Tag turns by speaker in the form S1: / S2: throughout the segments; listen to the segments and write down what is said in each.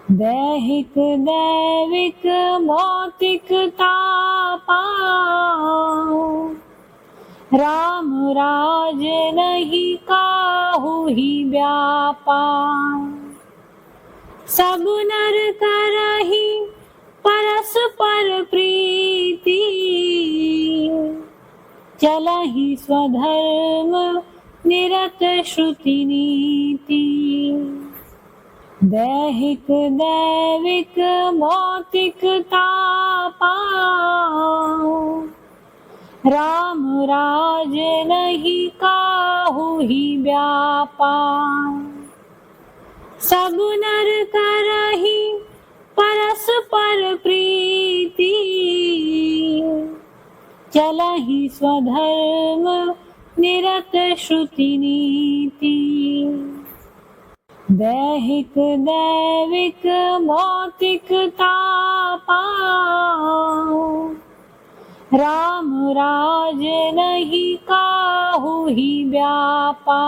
S1: दैहिक दैविक भौतिक तापा, राम राज नहीं काहू ही व्यापा। सब नर करहि परस्पर प्रीति, चलहि स्वधर्म निरत श्रुति नीति। दैहिक दैविक भौतिक तापा, राम राज नहीं काहू ही व्यापा। सब नर करहि परस्पर प्रीति, चलहि स्वधर्म निरत श्रुति नीति। दैहिक दैविक भौतिक तापा, राम राज नहीं काहू ही व्यापा।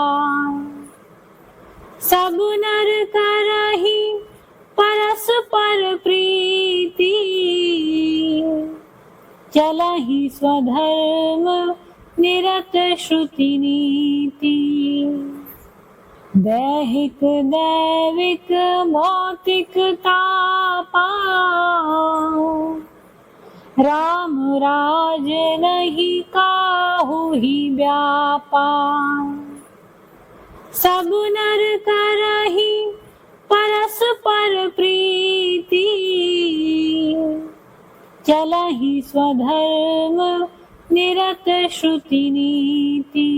S1: सब नर करहि परस्पर प्रीति, चलहि स्वधर्म निरत श्रुति नीति। दैहिक दैविक भौतिक तापा, राम राज नहीं काहू ही व्यापा। सब नर करहि परस्पर प्रीति, चलहि स्वधर्म निरत श्रुति नीति।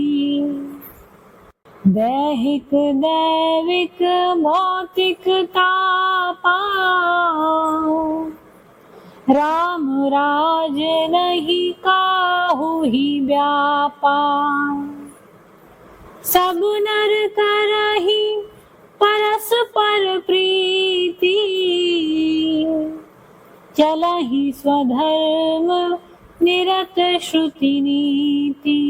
S1: दैहिक दैविक भौतिक तापा, राम राज नहीं काहू ही व्यापा। सब नर करहि परस्पर प्रीति, चलहि स्वधर्म निरत श्रुति नीति।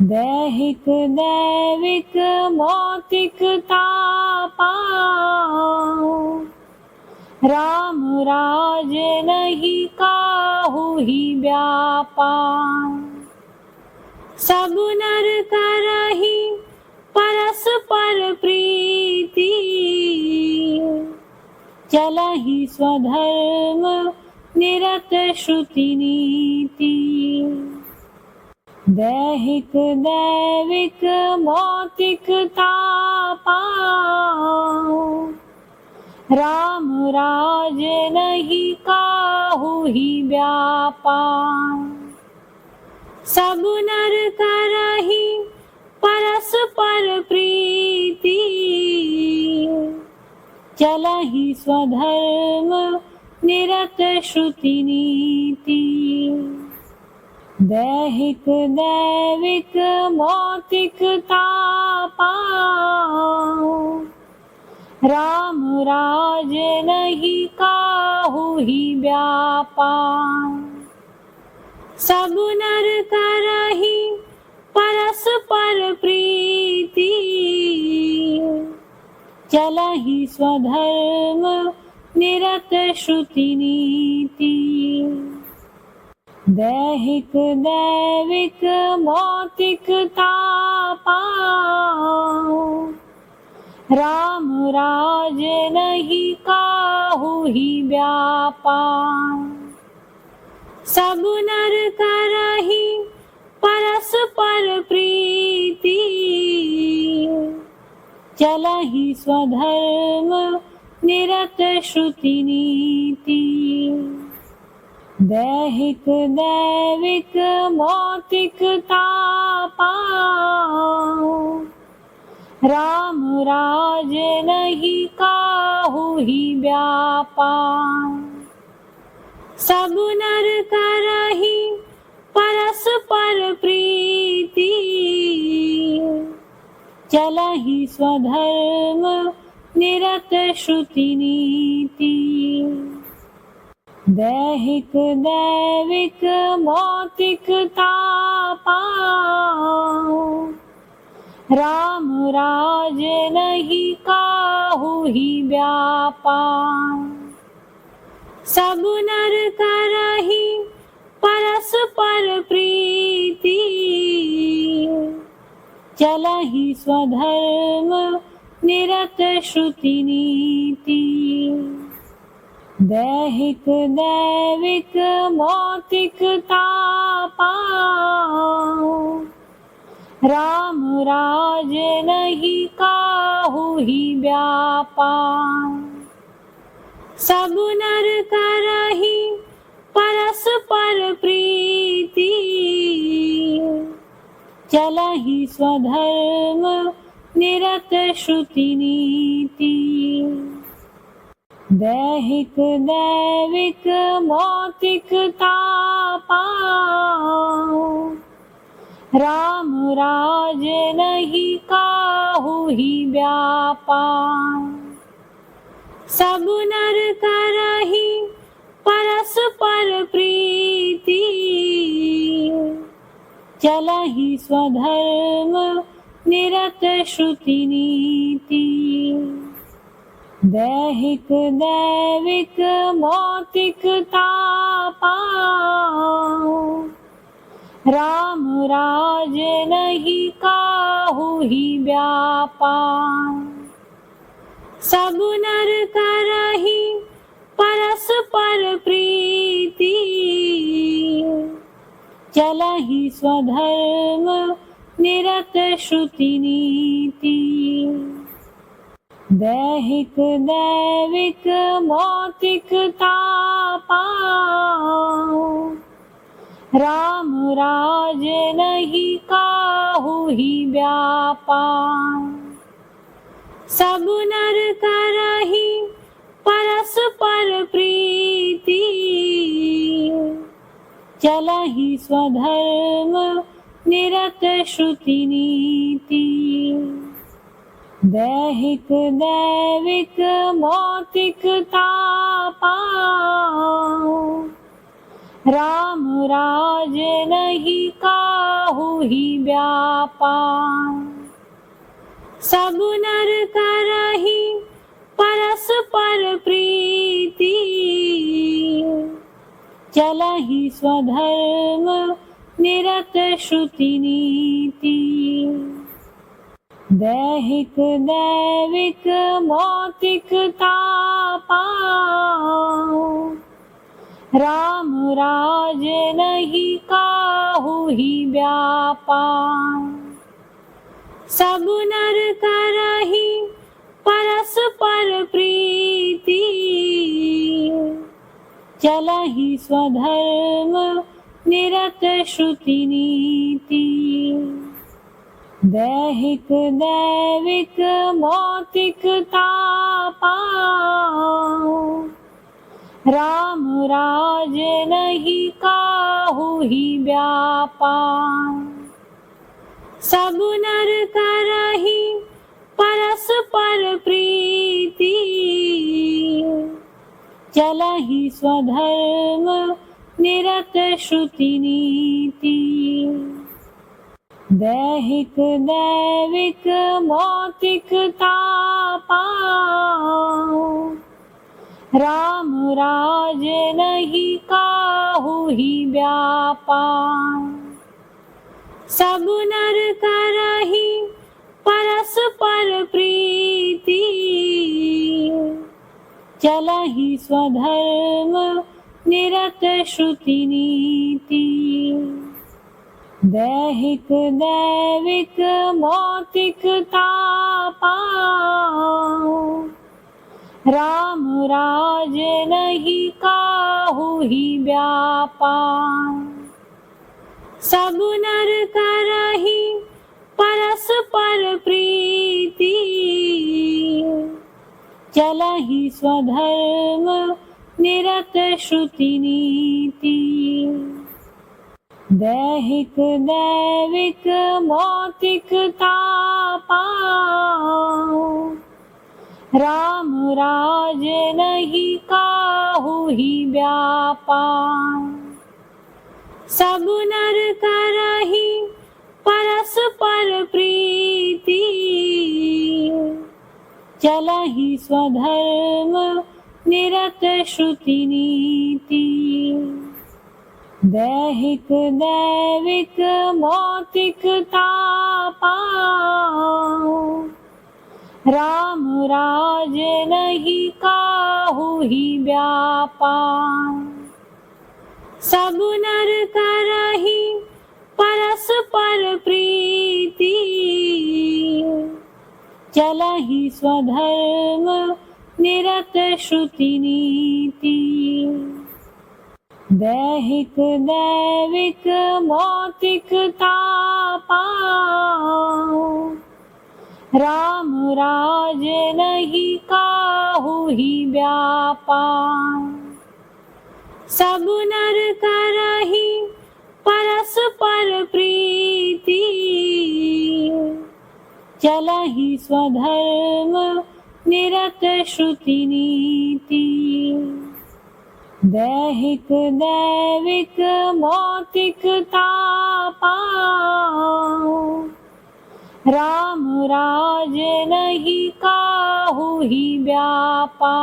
S1: दैहिक दैविक भौतिक तापा, राम राज नहीं काहू ही व्यापा। सब नर करहि परस्पर प्रीति, चलहि स्वधर्म निरत श्रुति नीति। दैहिक दैविक भौतिक तापा, राम राज नहीं काहू ही व्यापा। सब नर करहि परस्पर प्रीति, चलहि स्वधर्म निरत श्रुति नीति। दैहिक दैविक भौतिक तापा, राम राज नहीं काहू ही व्यापा। सब नर करहि परस्पर प्रीति, चलहि स्वधर्म निरत श्रुति नीति। दैहिक दैविक भौतिक तापा, राम राज नहीं काहू ही व्यापा। सब नर करहि परस्पर प्रीति, चलहि स्वधर्म निरत श्रुति नीति। दैहिक दैविक भौतिक तापा, राम राज नहीं काहू ही व्यापा। सब नर करहि परस्पर प्रीति, चलहि स्वधर्म निरत श्रुति नीति। दैहिक दैविक भौतिक तापा, राम राज नहीं काहू ही व्यापार। सब नर करहि परस्पर प्रीति, चलहि स्वधर्म निरत श्रुति नीति। दैहिक दैविक भौतिक तापा, राम राज नहीं काहू ही व्यापार। सब नर करहि परस्पर प्रीति, चलहि स्वधर्म निरत श्रुति नीति। दैहिक दैविक भौतिक तापा, राम राज नहीं काहू ही व्यापार। सब नर करहि परस्पर प्रीति, चलहि स्वधर्म निरत श्रुति नीति। दैहिक दैविक भौतिक तापा, राम राज नहीं काहू ही व्यापार। सब नर करहि परस्पर प्रीति, चलहि स्वधर्म निरत श्रुति नीति। दैहिक दैविक भौतिक तापा, राम राज नहीं काहू ही व्यापार। सब नर करहि परस्पर प्रीति, चलहि स्वधर्म निरत श्रुति नीति। दैहिक दैविक भौतिक तापा, राम राज नहीं काहू ही व्यापार। सब नर करहि परस्पर प्रीति, चलहि स्वधर्म निरत श्रुति नीति। दैहिक दैविक भौतिक तापा, राम राज नहीं काहू ही व्यापार। सब नर करहि परस्पर प्रीति, चलहि स्वधर्म निरत श्रुति नीति। दैहिक दैविक भौतिक तापा, राम राज नहीं काहू ही व्यापार। सब नर करहि परस्पर प्रीति, चलहि स्वधर्म निरत श्रुति नीति। दैहिक दैविक भौतिक तापा, राम राज नहीं काहू ही व्यापार। सब नर करहि परस्पर प्रीति, चलहि स्वधर्म निरत श्रुति नीति। दैहिक दैविक भौतिक तापा, राम राज नहीं काहू ही व्यापार। सब नर करहि परस्पर प्रीति, चलहि स्वधर्म निरत श्रुति नीति। दैहिक दैविक भौतिक तापा, राम राज नहीं काहू ही व्यापार। सब नर करहि परस्पर प्रीति, चलहि स्वधर्म निरत श्रुति नीति। दैहिक दैविक भौतिक तापा, राम राज नहीं काहू ही व्यापा। सब नर करहि परस्पर प्रीति, चलहि स्वधर्म निरत श्रुति नीति। दैहिक दैविक भौतिक तापा, राम राज नहीं काहू ही व्यापा। सब नर करहि परस्पर प्रीति, चलहि स्वधर्म निरत श्रुति नीति। दैहिक दैविक भौतिक तापा, राम राज नहीं काहू ही व्यापा।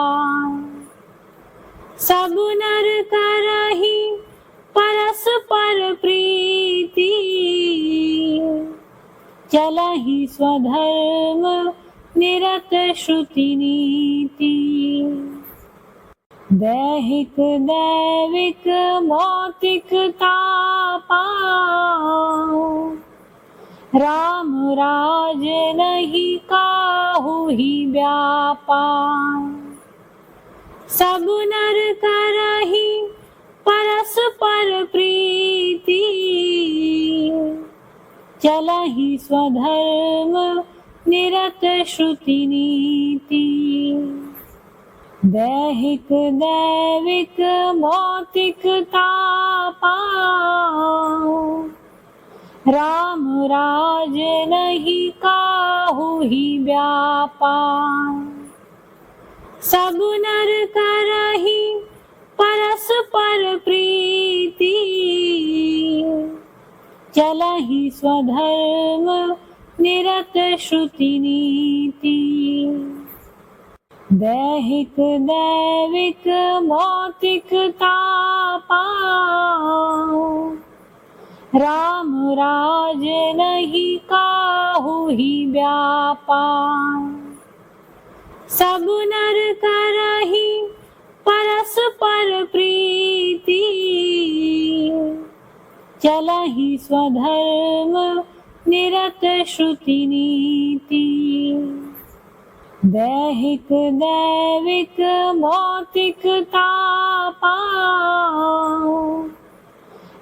S1: सब नर करहि परस्पर प्रीति, चलहि स्वधर्म निरत श्रुति नीति। दैहिक दैविक भौतिक तापा, राम राज नहीं काहू ही व्यापा। सब नर करहि परस्पर प्रीति, चलहि स्वधर्म निरत श्रुति नीति। दैहिक दैविक भौतिक तापा, राम राज नहीं काहू ही व्यापा। सब नर करहि परस्पर प्रीति, चलहि स्वधर्म निरत श्रुति नीति। दैहिक दैविक भौतिक तापा, राम राज नहीं काहू ही व्यापा। सब नर करहि परस्पर प्रीति, चलहि स्वधर्म निरत श्रुति नीति। दैहिक दैविक भौतिक तापा,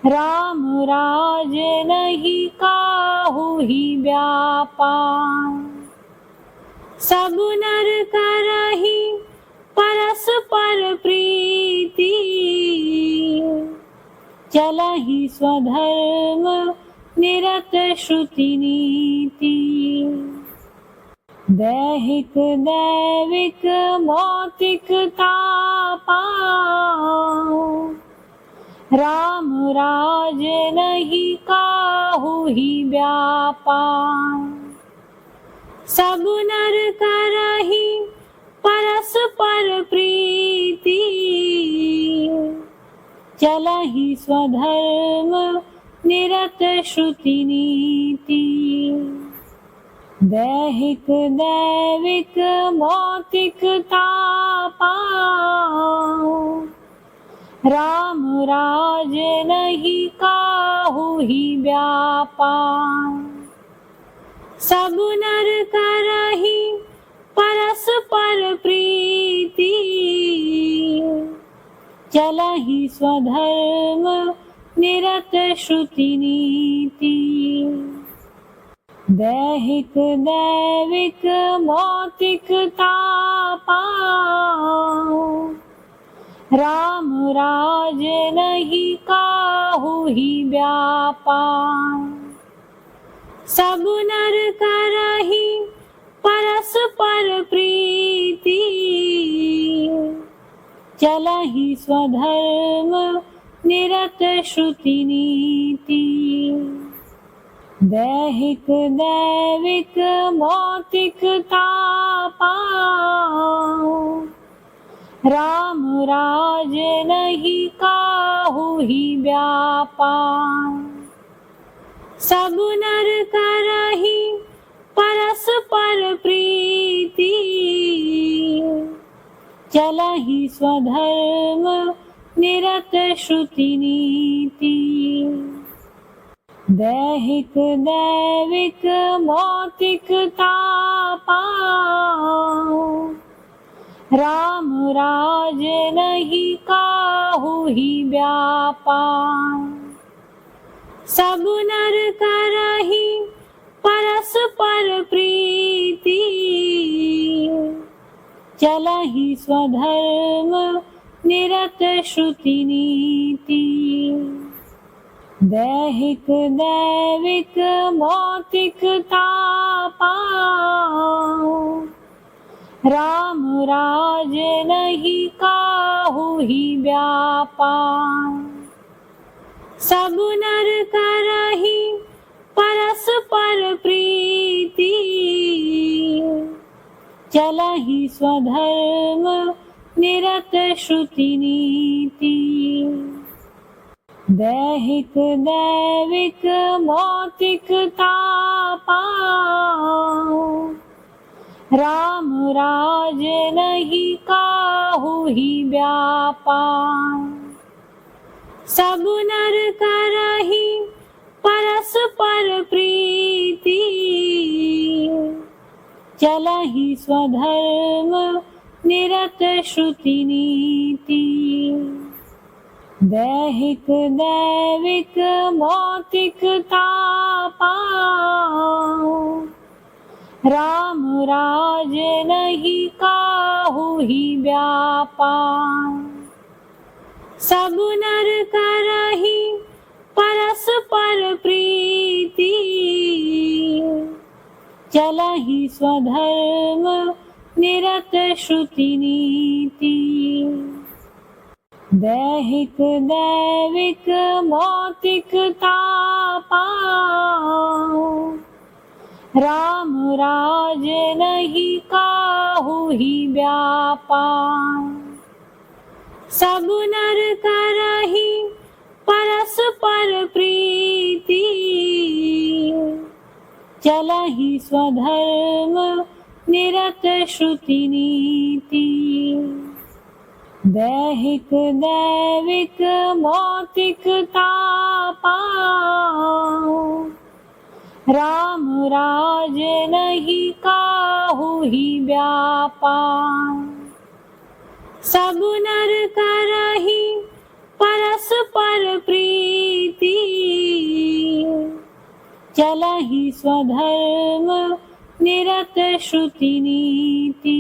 S1: राम राज नहीं काहू ही व्यापा। सब नर करहि परस्पर प्रीति, चलहि स्वधर्म निरत श्रुति नीति। दैहिक दैविक भौतिक तापा, राम राज नहीं काहू ही व्यापा। सब नर करहि परस्पर प्रीति, चलहि स्वधर्म निरत श्रुति नीति। दैहिक दैविक भौतिक तापा, राम राज नहीं काहू ही व्यापा। सब नर करहि परस्पर प्रीति, चलहि स्वधर्म निरत श्रुति नीति। दैहिक दैविक भौतिक तापा, राम राज नहीं काहू ही व्यापा। सब नर करहि परस्पर प्रीति, चलहि स्वधर्म निरत श्रुति नीति। दैहिक दैविक भौतिक तापा, राम राज नहीं काहू ही व्यापा। सब नर करहि परस्पर प्रीति, चलहि स्वधर्म निरत श्रुति नीति। दैहिक दैविक भौतिक तापा, राम राज नहीं काहू ही व्यापा। सब नर करहि परस्पर प्रीति, चलहि स्वधर्म निरत श्रुति नीति। दैहिक दैविक भौतिक तापा, राम राज नहीं काहू ही व्यापा। सब नर करहि परस्पर प्रीति, चलहि स्वधर्म निरत श्रुति नीति। दैहिक दैविक भौतिक तापा, राम राज नहीं काहू ही व्यापा। सब नर करहि परस्पर प्रीति, चलहि स्वधर्म निरत श्रुति नीति। दैहिक दैविक भौतिक तापा, राम राज नहीं काहू ही व्यापा। सब नर करहि परस्पर प्रीति, चलहि स्वधर्म निरत श्रुति नीति। दैहिक दैविक भौतिक तापा, राम राज नहीं काहू ही व्यापा। सब नर करहि परस्पर प्रीति, चलहि स्वधर्म निरत श्रुति नीति। दैहिक दैविक भौतिक तापा, राम राज नहीं काहू ही व्यापा। सब नर करहि परस्पर प्रीति, चलहि स्वधर्म निरत श्रुति नीति।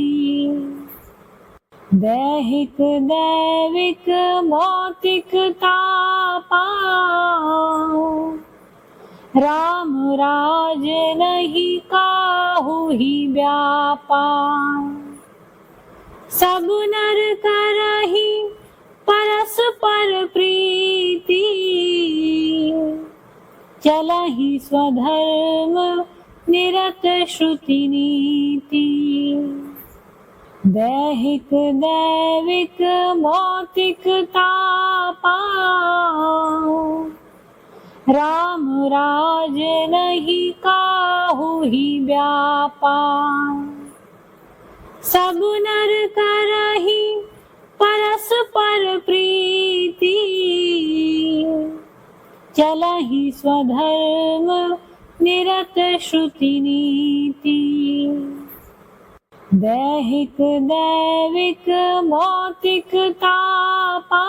S1: दैहिक दैविक भौतिक तापा, राम राज नहीं काहू ही व्यापा। सब नर करहि परस्पर प्रीति, चलहि स्वधर्म निरत श्रुति नीति। दैहिक दैविक भौतिक तापा, राम राज नहीं काहू ही व्यापा। सब नर करहि परस्पर प्रीति, चलहि स्वधर्म निरत श्रुति नीति। दैहिक दैविक भौतिक तापा,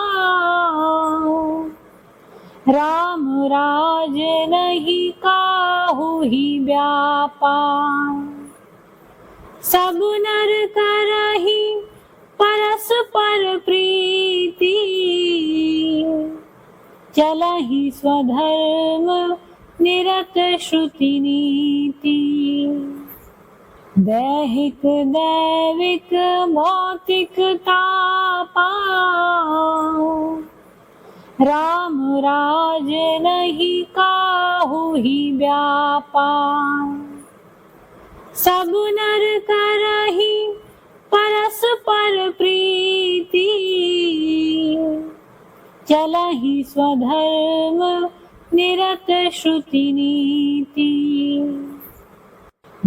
S1: राम राज नहीं काहू ही व्यापा। सब नर करहि परस्पर प्रीति, चलहि स्वधर्म निरत श्रुति नीति। दैहिक दैविक भौतिक तापा, राम राज नहीं का काहू ही व्यापा। सब नर करहि परस्पर प्रीति, चलहि स्वधर्म निरत श्रुति नीति।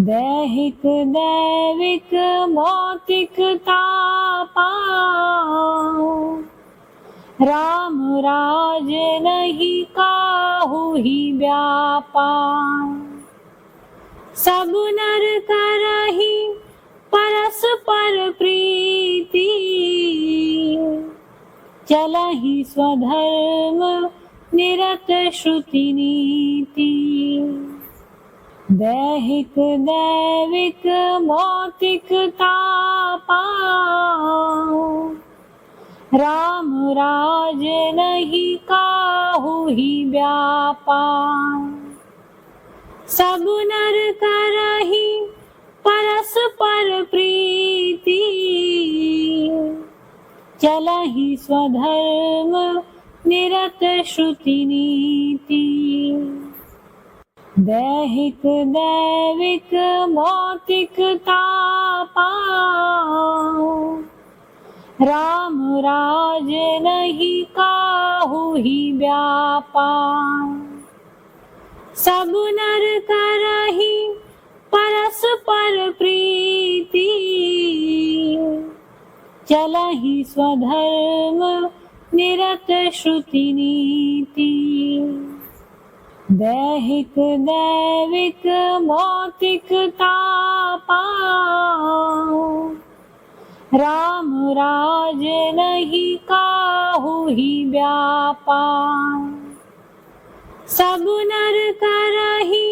S1: दैहिक दैविक भौतिक तापा, राम राज नहीं काहू ही व्यापा। सब नर करहि परस्पर प्रीति, चलहि स्वधर्म निरत श्रुति नीति। दैहिक दैविक भौतिक तापा, राम राज नहीं काहू ही व्यापा। सब नर करहि परस्पर प्रीति, चलहि स्वधर्म निरत श्रुति नीति। दैहिक दैविक भौतिक तापा, राम राज नहीं काहू ही व्यापा। सब नर करहि परस्पर प्रीति, चलहि स्वधर्म निरत श्रुति नीति। दैहिक दैविक भौतिक तापा, राम राज नहीं काहू ही व्यापा। सब नर करहि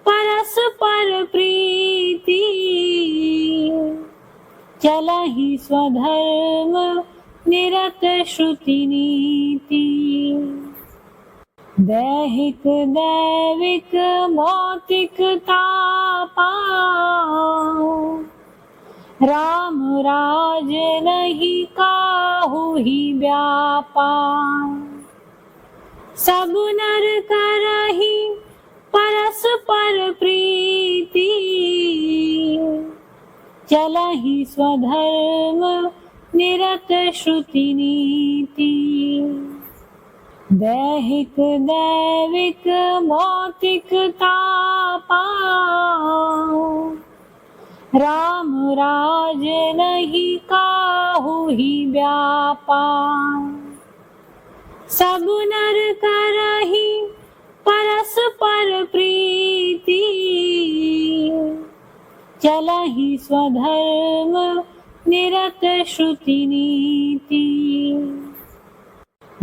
S1: परस्पर प्रीति, चलहि स्वधर्म निरत श्रुति नीति। दैहिक दैविक भौतिक तापा, राम राज नहीं काहू ही व्यापा। सब नर करहि परस्पर प्रीति, चलहि स्वधर्म निरत श्रुति नीति। दैहिक दैविक भौतिक तापा, राम राज नहीं काहू ही व्यापा। सब नर करहि परस्पर प्रीति, चलहि स्वधर्म निरत श्रुति नीति।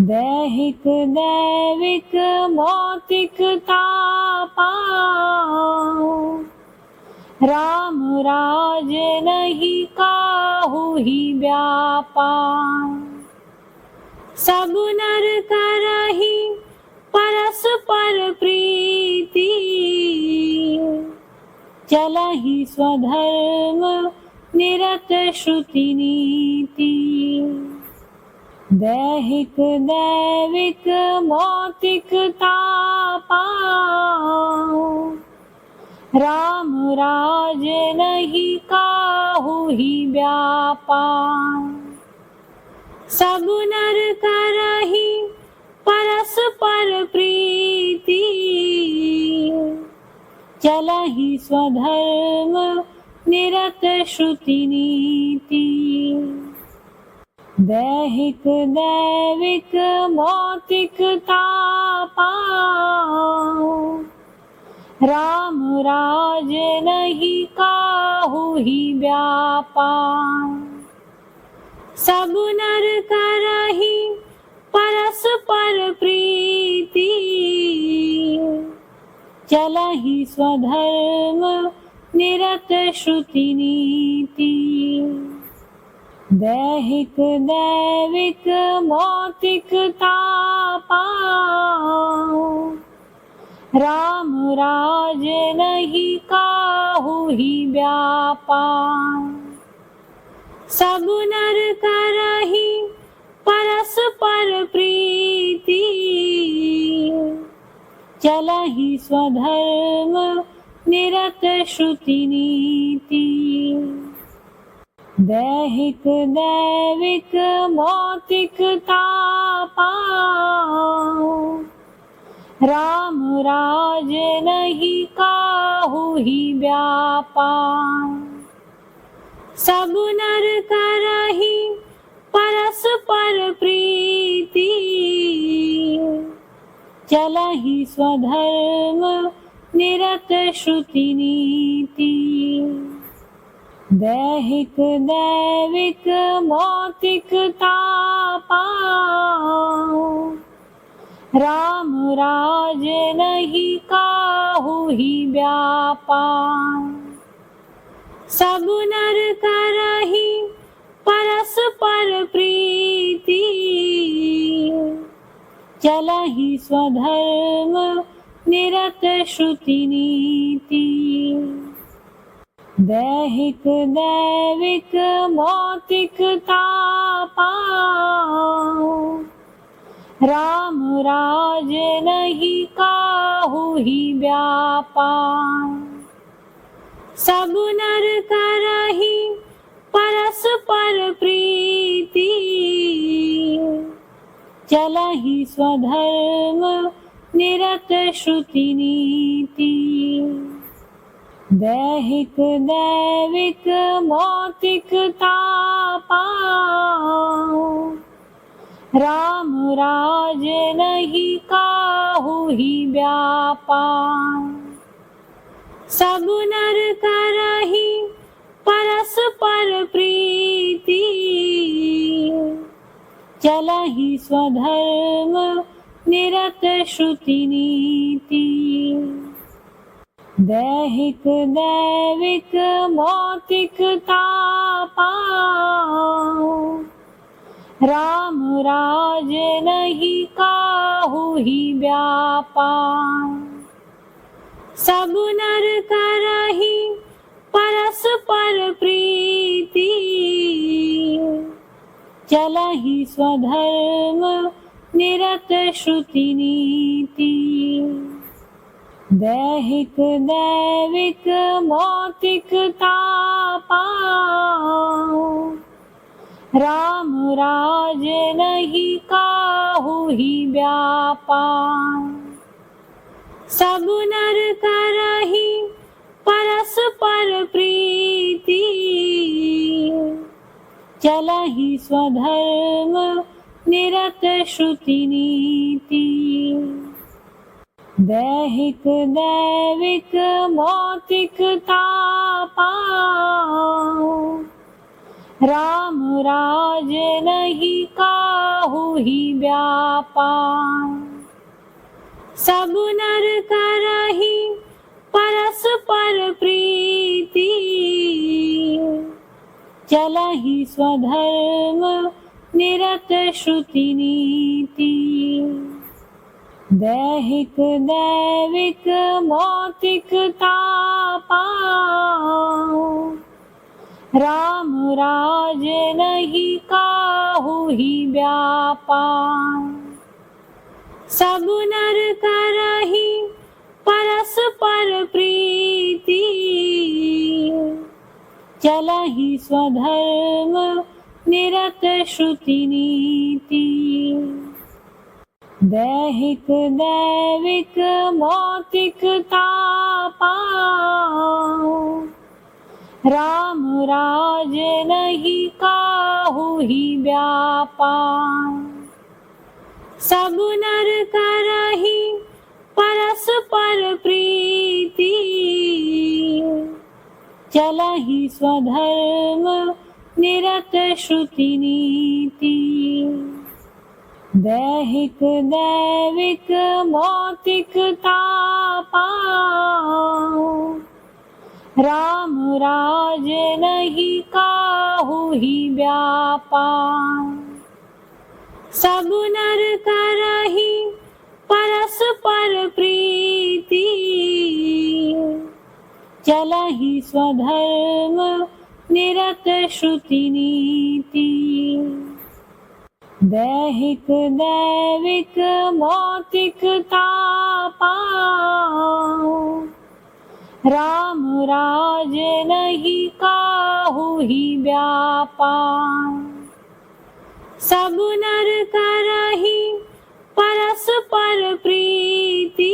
S1: दैहिक दैविक भौतिक तापा, राम राज नहीं काहू ही व्यापा। सब नर करहि परस्पर प्रीति, चलहि स्वधर्म निरत श्रुति नीति। दैहिक दैविक भौतिक तापा, राम राज नहीं काहू ही व्यापा। सब नर करहि परस्पर प्रीति, चलहि स्वधर्म निरत श्रुति नीति। दैहिक दैविक भौतिक तापा, राम राज नहीं काहू ही व्यापा। सब नर करहि परस्पर प्रीति, चलहि स्वधर्म निरत श्रुति नीति। दैहिक दैविक भौतिक तापा, राम राज नहीं काहू ही व्यापा। सब नर करहि परस्पर प्रीति, चलहि चलहि स्वधर्म निरत श्रुति नीति। दैहिक दैविक भौतिक तापा, राम राज नहीं काहू ही व्यापा। सब नर करहि परस्पर प्रीति, चलहि स्वधर्म निरत श्रुति नीति। दैहिक दैविक भौतिक तापा, राम राज नहीं काहू ही व्यापा। सब नर करहि परस्पर प्रीति, चलहि स्वधर्म निरत श्रुति नीति। दैहिक दैविक भौतिक तापा, राम राज नहीं काहू ही व्यापा। सब नर करहि परस्पर प्रीति, चलहि स्वधर्म निरत श्रुति नीति। दैहिक दैविक भौतिक तापा, राम राज नहीं काहू ही व्यापा। सब नर करहि परस्पर प्रीति, चलहि स्वधर्म निरत श्रुति नीति। दैहिक दैविक भौतिक तापा, राम राज नहीं काहू ही व्यापा। सब नर करहि परस्पर प्रीति, चलहि स्वधर्म निरत श्रुति नीति। दैहिक दैविक भौतिक तापा, राम राज नहीं काहू ही व्यापा। सब नर करहि परस्पर प्रीति, चलहि स्वधर्म निरत श्रुति नीति। दैहिक दैविक भौतिक तापा, राम राज नहीं काहू ही व्यापा। सब नर करहि परस्पर प्रीति, चलहि स्वधर्म निरत श्रुति नीति। दैहिक दैविक भौतिक तापा, राम राज नहीं काहू ही व्यापा। सब नर करहि परस्पर प्रीति, चलहि स्वधर्म निरत श्रुति नीति। दैहिक दैविक भौतिक तापा, राम राज नहीं काहू ही व्यापा। सब नर करहि परस्पर प्रीति, चलहि स्वधर्म निरत श्रुति नीति। दैहिक दैविक भौतिक तापा, राम राज नहीं काहू ही व्यापा। सब नर करहि परस्पर प्रीति, चलहि स्वधर्म निरत श्रुति नीति। दैहिक दैविक भौतिक तापा, राम राज नहीं काहू ही व्यापा। सब नर करहि परस्पर प्रीति,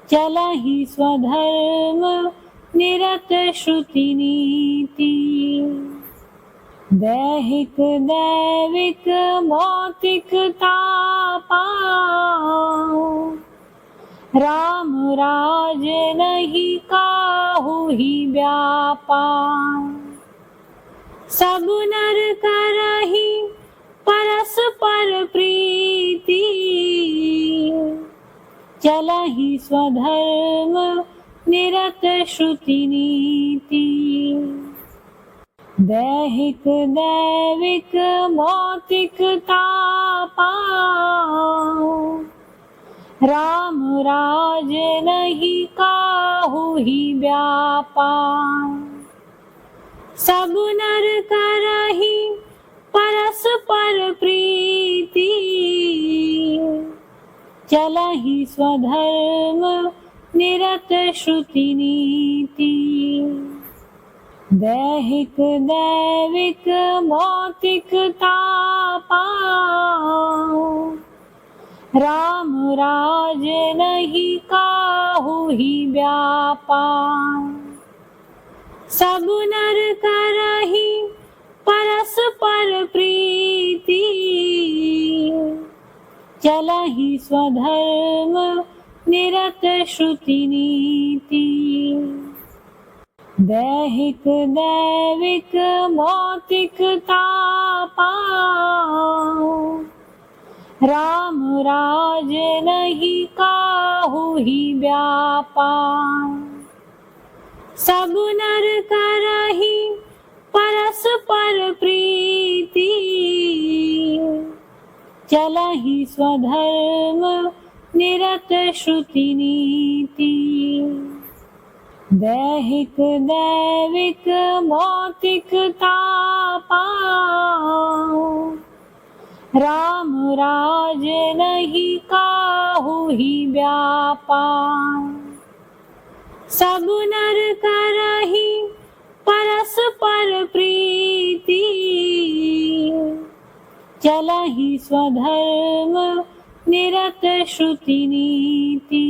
S1: चलहि स्वधर्म निरत श्रुति नीति। दैहिक दैविक भौतिक तापा, राम राज नहीं काहू ही व्यापा। सब नर करहि परस्पर प्रीति, चलहि स्वधर्म निरत श्रुति नीति। दैहिक दैविक भौतिक तापा, राम राज नहीं काहू ही व्यापा। सब नर करहि परस्पर प्रीति, चलहि स्वधर्म निरत श्रुति नीति। दैहिक दैविक भौतिक तापा, राम राज नहीं काहू ही व्यापा। सब नर करहि परस्पर प्रीति, चलहि स्वधर्म निरत श्रुति नीति। दैहिक दैविक भौतिक तापा, राम राज नहीं काहू ही व्यापा। सब नर करहि परस्पर प्रीति, चलहि स्वधर्म निरत श्रुति नीति। दैहिक दैविक भौतिक तापा, राम राज नहीं काहू ही व्यापा। सब नर करहि परस्पर प्रीति, चलहि स्वधर्म निरत श्रुति नीति।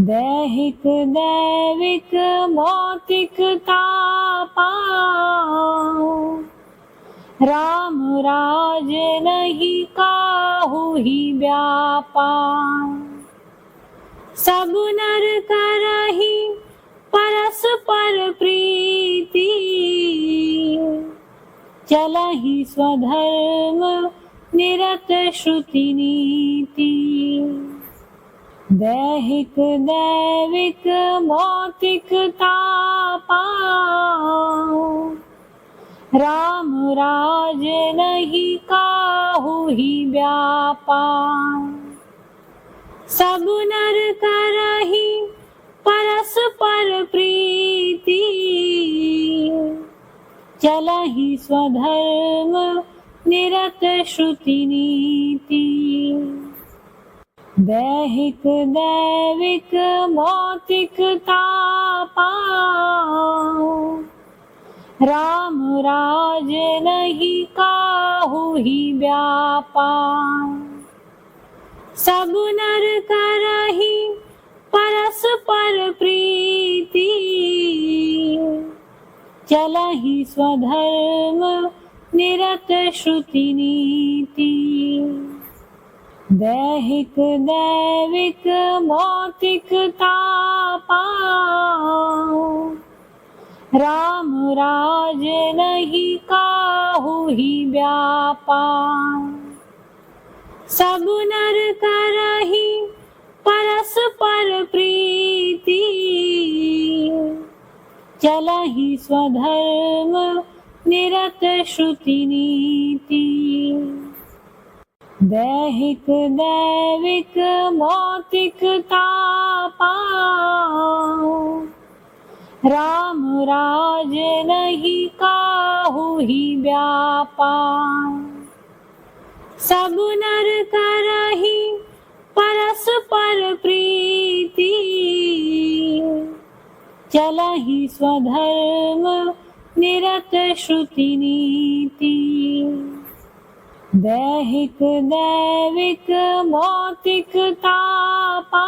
S1: दैहिक दैविक भौतिक तापा, राम राज नहीं काहू ही व्यापा। सब नर करहि परस्पर प्रीति, चलहि स्वधर्म निरत श्रुति नीति। दैहिक दैविक भौतिक तापा, राम राज नहीं काहू ही व्यापा। सब नर करहि परस्पर प्रीति, चलहि स्वधर्म निरत श्रुति नीति। दैहिक दैविक भौतिक तापा, राम राज नहीं काहू ही व्यापा। सब नर करहि परस्पर प्रीति, चलहि स्वधर्म निरत श्रुति नीति। दैहिक दैविक भौतिक तापा, राम राज नहीं काहू ही व्यापा। सब नर करहि परस्पर प्रीति, चलहि स्वधर्म निरत श्रुति नीति। दैहिक दैविक भौतिक तापा, राम राज नहीं काहू ही व्यापा। सब नर करहि परस्पर प्रीति, चलहि स्वधर्म निरत श्रुति नीति। दैहिक दैविक भौतिक तापा,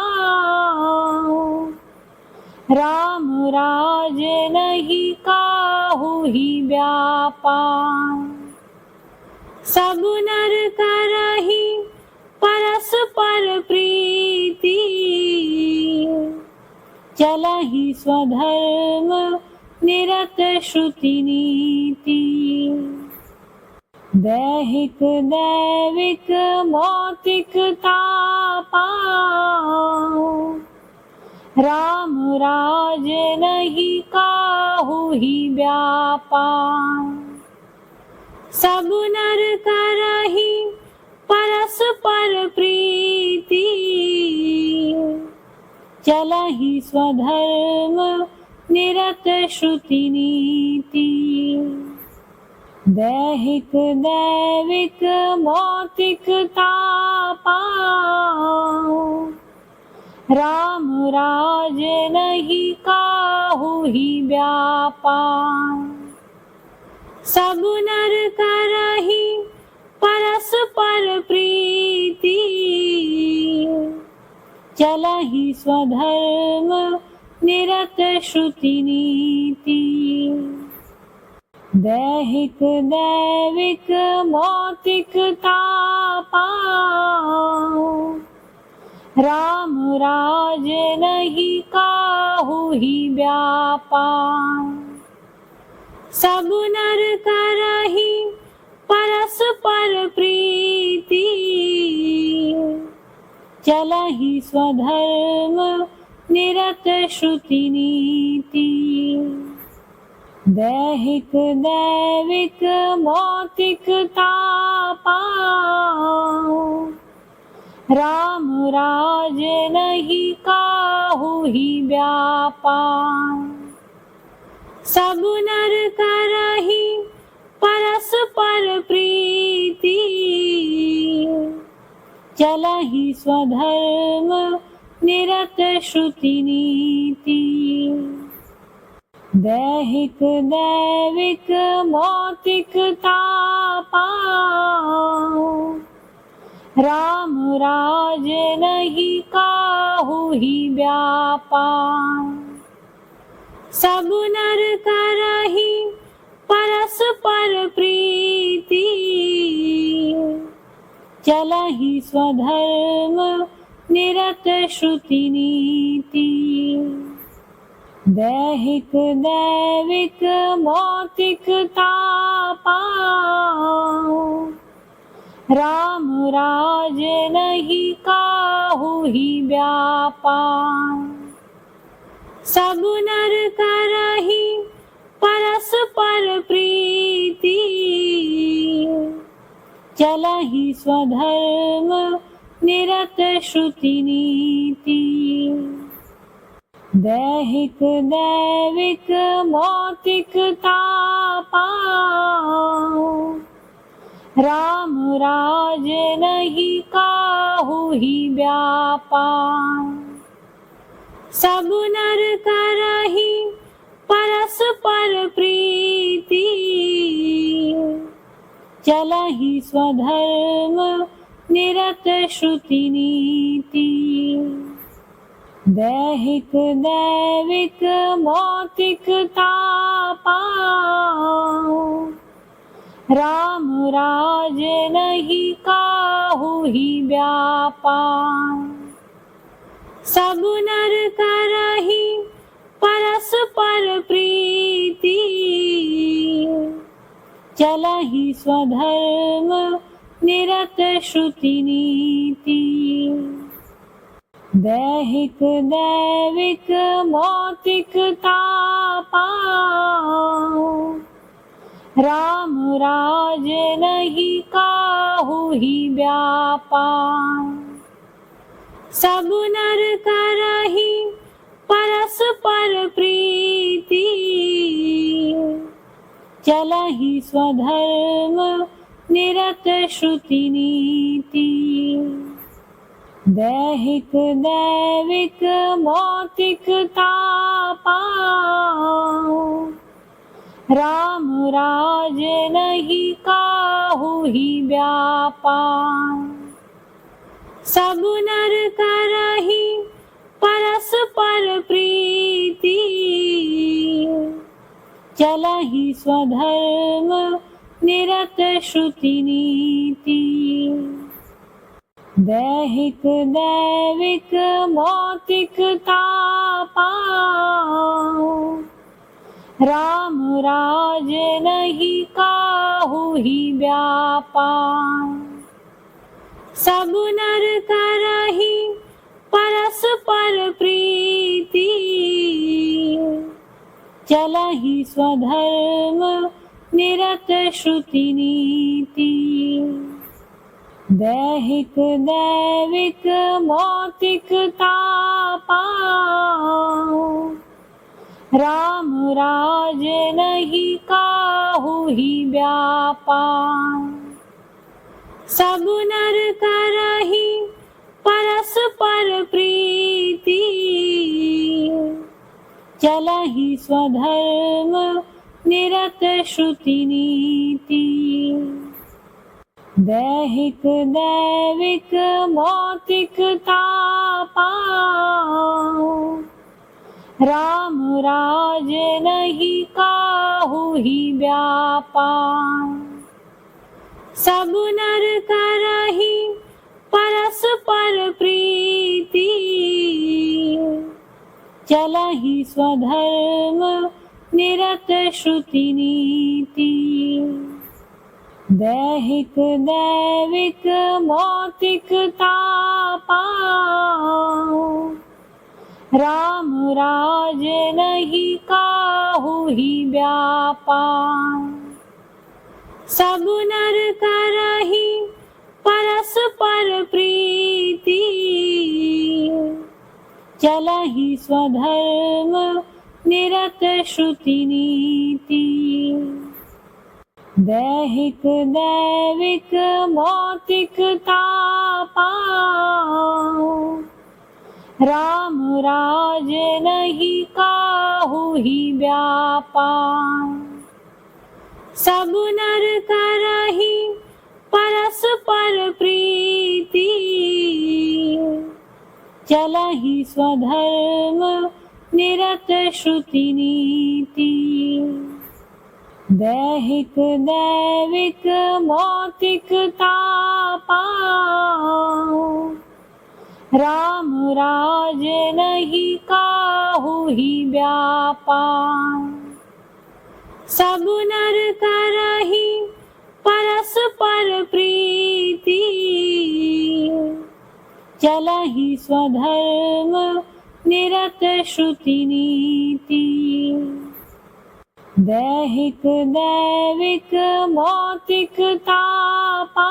S1: राम राज नहीं काहू ही व्यापा। सब नर करहि परस्पर प्रीति, चलहि स्वधर्म निरत श्रुति नीति। दैहिक दैविक भौतिक तापा, राम राज नहीं काहू ही व्यापा। सब नर करहि परस्पर प्रीति, चलहि स्वधर्म निरत श्रुति नीति। दैहिक दैविक भौतिक तापा, राम राज नहीं काहू ही व्यापा। सब नर करहि परस्पर प्रीति, चलहि स्वधर्म निरत श्रुति नीति। दैहिक दैविक भौतिक तापा, राम राज नहीं काहू ही व्यापा। सब नर करहि परस्पर प्रीति, चलहि स्वधर्म निरत श्रुति नीति। दैहिक दैविक भौतिक तापा, राम राज नहीं काहू ही व्यापा। सब नर करहि परस्पर प्रीति, चलहि स्वधर्म निरत श्रुति नीति। दैहिक दैविक भौतिक तापा, राम राज नहीं काहू ही व्यापा। सब नर करहि परस्पर प्रीति, चलहि स्वधर्म निरत श्रुति नीति। दैहिक दैविक भौतिक तापा, राम राज नहीं काहू ही व्यापा। सब नर करहि परस्पर प्रीति, चलहि स्वधर्म निरत श्रुति नीति। दैहिक दैविक भौतिक तापा, राम राज नहीं काहू ही व्यापा। सब नर करहि परस्पर प्रीति, चलहि स्वधर्म निरत श्रुति नीति। दैहिक दैविक भौतिक तापा, राम राज नहीं काहू ही व्यापा। सब नर करहि परस्पर प्रीति, चलहि स्वधर्म निरत श्रुति नीति। दैहिक दैविक भौतिक तापा, राम राज नहीं काहू ही व्यापा। सब नर करहि परस्पर प्रीति, चलहि स्वधर्म निरत श्रुति नीति। दैहिक दैविक भौतिक तापा, राम राज नहीं काहू ही व्यापा। सब नर करहि परस्पर प्रीति, चलहि स्वधर्म निरत श्रुति नीति। दैहिक दैविक भौतिक तापा, राम राज नहीं काहू ही व्यापा। सब नर करहि परस्पर प्रीति, चलहि स्वधर्म निरत श्रुति नीति। दैहिक दैविक भौतिक तापा, राम राज नहीं काहू ही व्यापा। सब नर करहि परस्पर प्रीति, चलहि स्वधर्म निरत श्रुति नीति। दैहिक दैविक भौतिक तापा, राम राज नहीं काहू ही व्यापा। सब नर करहि परस्पर प्रीति, चलहि स्वधर्म निरत श्रुति नीति। दैहिक दैविक भौतिक तापा, राम राज नहीं काहू ही व्यापा। सब नर करहि परस्पर प्रीति, चलहि स्वधर्म निरत श्रुति नीति। दैहिक दैविक भौतिक तापा, राम राज नहीं काहू ही व्यापा। सब नर करहि परस्पर प्रीति, चलहि स्वधर्म निरत श्रुति नीति। दैहिक दैविक भौतिक तापा, राम राज नहीं काहू ही व्यापा। सब नर करहि परस्पर प्रीति, चलहि स्वधर्म निरत श्रुति नीति। दैहिक दैविक भौतिक तापा,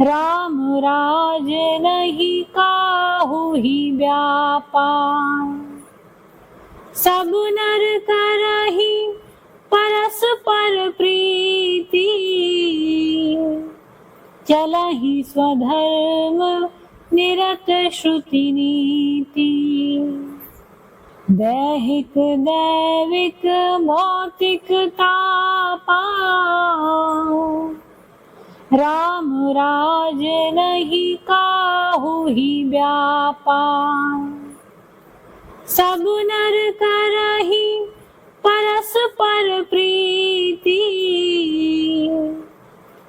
S1: राम राज नहीं काहू ही व्यापा। सब नर करहि परस्पर प्रीति, चलहि स्वधर्म निरत श्रुति नीति। दैहिक दैविक भौतिक तापा, राम राज नहीं काहू ही व्यापा। सब नर करहि परस्पर प्रीति,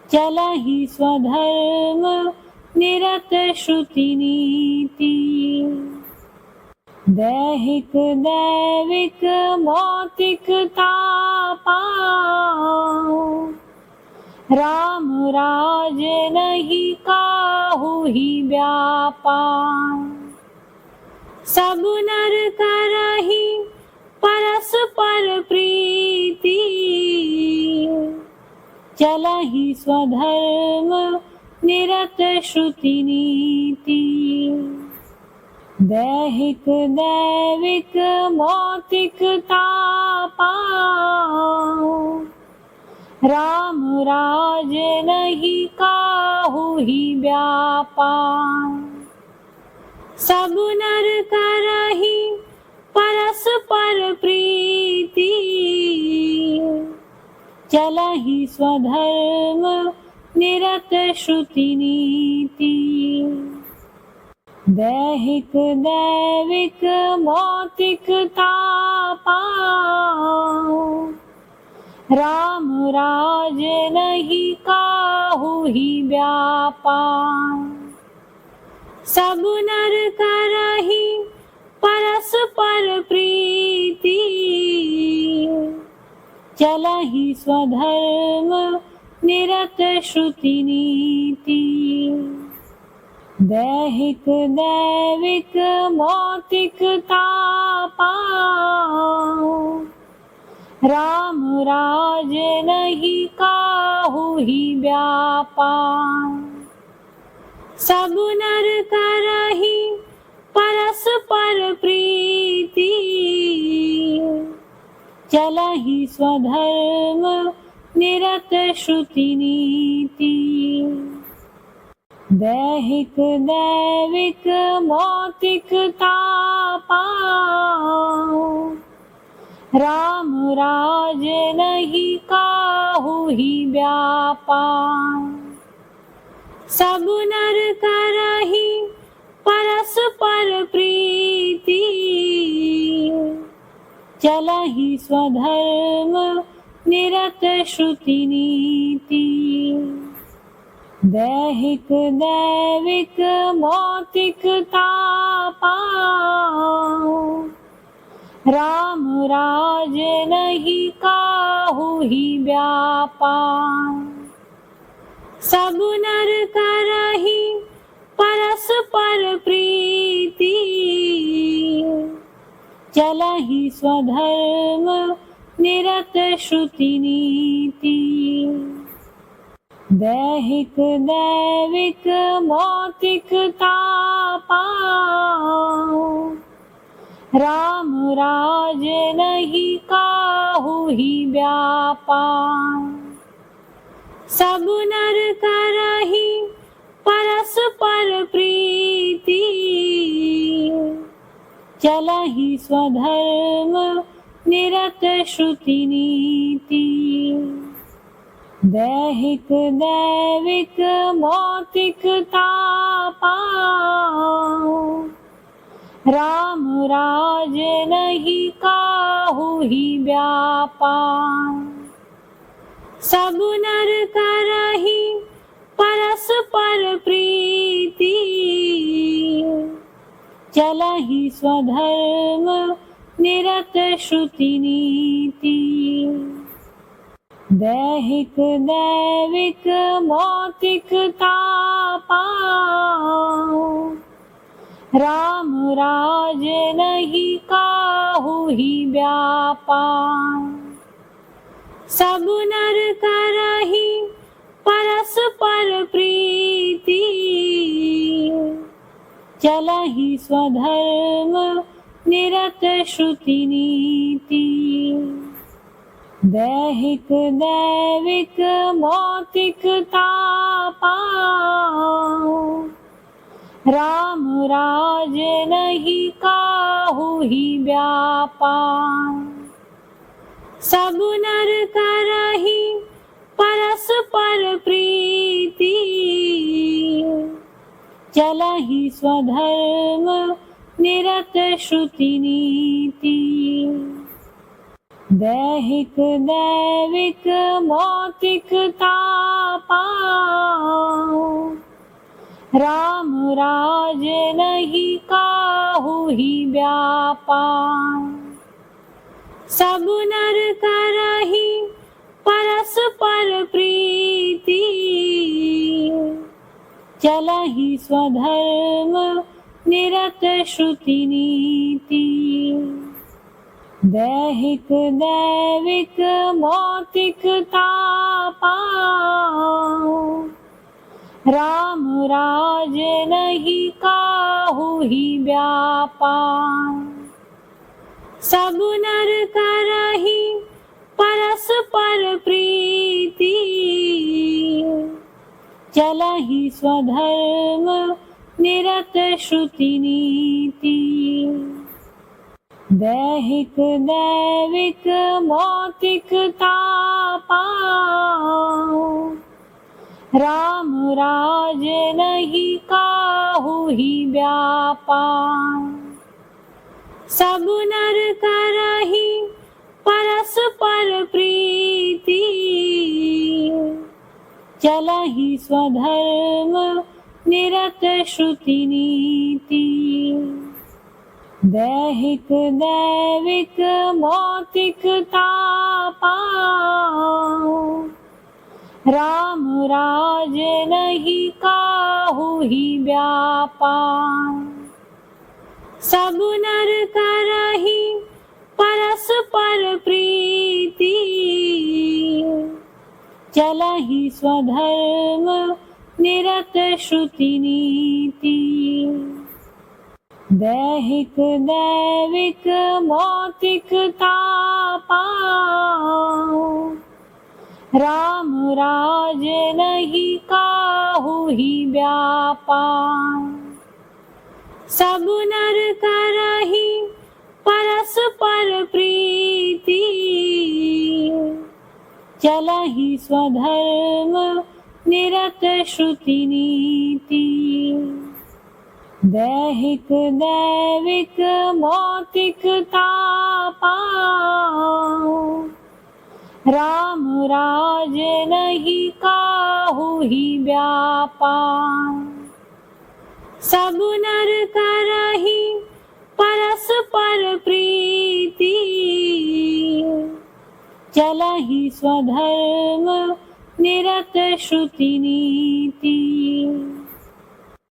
S1: चलहि स्वधर्म निरत श्रुति नीति। दैहिक दैविक भौतिक तापा, राम राज नहीं काहू ही व्यापा। सब नर करहि परस्पर प्रीति, चलहि स्वधर्म निरत श्रुति नीति। दैहिक दैविक भौतिक तापा, राम राज नहीं काहू ही व्यापा। सब नर करहि परस्पर प्रीति, चलहि स्वधर्म निरत श्रुति नीति। दैहिक दैविक भौतिक तापा, राम राज नहीं काहू ही व्यापा। सब नर करहि परस्पर प्रीति, चलहि स्वधर्म निरत श्रुति नीति। दैहिक दैविक भौतिक तापा, राम राज नहीं काहू ही व्यापा। सब नर करहि परस्पर प्रीति, चलहि स्वधर्म निरत श्रुति नीति। दैहिक दैविक भौतिक तापा, राम राज नहीं काहू ही व्यापा। सब नर करहि परस्पर प्रीति, चलहि स्वधर्म निरत श्रुति नीति। दैहिक दैविक भौतिक तापा, राम राज नहीं काहू ही व्यापा। सब नर करहि परस्पर प्रीति, चलहि स्वधर्म निरत श्रुति नीति। दैहिक दैविक भौतिक तापा, राम राज नहीं काहू ही व्यापा। सब नर करहि परस्पर प्रीति, चलहि स्वधर्म निरत श्रुति नीति। दैहिक दैविक भौतिक तापा, राम राज नहीं काहू ही व्यापा। सब नर करहि परस्पर प्रीति, चलहि स्वधर्म निरत श्रुति नीति। दैहिक दैविक भौतिक तापा, राम राज नहीं काहू ही व्यापा। सब नर करहि परस्पर प्रीति, चलहि स्वधर्म निरत श्रुति नीति। दैहिक दैविक भौतिक तापा, राम राज नहीं काहू ही व्यापा। सब नर करहि परस्पर प्रीति, चलहि स्वधर्म निरत श्रुति नीति। दैहिक दैविक भौतिक तापा, राम राज नहीं काहू ही व्यापा। सब नर करहि परस्पर प्रीति, चलहि स्वधर्म निरत श्रुति नीति। दैहिक दैविक भौतिक तापा, राम राज नहीं काहू ही व्यापार। सब नर करहि परस्पर प्रीति, चलहि स्वधर्म निरत श्रुति नीति। दैहिक दैविक भौतिक तापा, राम राज नहीं काहू ही व्यापार। सब नर करहि परस्पर प्रीति, चलहि स्वधर्म निरत श्रुति नीति। दैहिक दैविक भौतिक तापा, राम राज नहीं काहू ही व्यापार। सब नर करहि परस्पर प्रीति, चलहि स्वधर्म निरत श्रुति नीति। दैहिक दैविक भौतिक तापा, राम राज नहीं काहू ही व्यापार। सब नर करहि परस्पर प्रीति, चलहि स्वधर्म निरत श्रुति नीति। दैहिक दैविक भौतिक तापा, राम राज नहीं काहू ही व्यापार। सब नर करहि परस्पर प्रीति, चलहि स्वधर्म निरत श्रुति नीति।